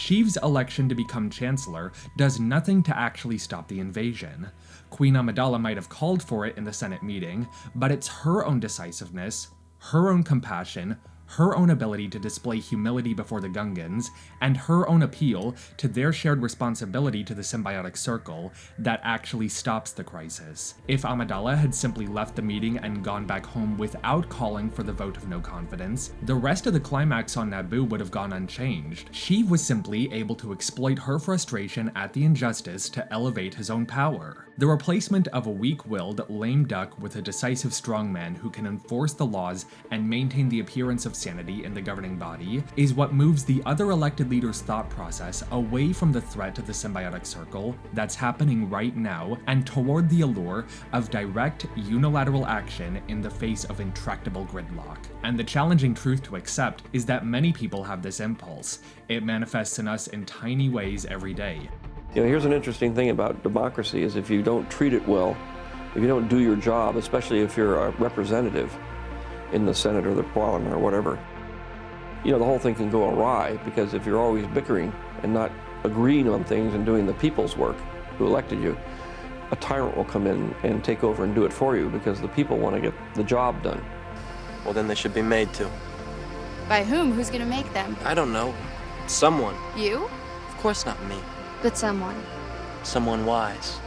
Sheev's election to become chancellor does nothing to actually stop the invasion. Queen Amidala might have called for it in the Senate meeting, but it's her own decisiveness, her own compassion, her own ability to display humility before the Gungans, and her own appeal to their shared responsibility to the symbiotic circle that actually stops the crisis. If Amidala had simply left the meeting and gone back home without calling for the vote of no confidence, the rest of the climax on Naboo would have gone unchanged. Sheev was simply able to exploit her frustration at the injustice to elevate his own power. The replacement of a weak-willed, lame duck with a decisive strongman who can enforce the laws and maintain the appearance of sanity in the governing body is what moves the other elected leaders' thought process away from the threat to the symbiotic circle that's happening right now and toward the allure of direct, unilateral action in the face of intractable gridlock. And the challenging truth to accept is that many people have this impulse. It manifests in us in tiny ways every day. Here's an interesting thing about democracy is if you don't treat it well, if you don't do your job, especially if you're a representative in the Senate or the Parliament or whatever, the whole thing can go awry, because if you're always bickering and not agreeing on things and doing the people's work who elected you, a tyrant will come in and take over and do it for you because the people want to get the job done. Well, then they should be made to. By whom? Who's gonna make them? I don't know. Someone. You? Of course not me. But someone. Someone wise.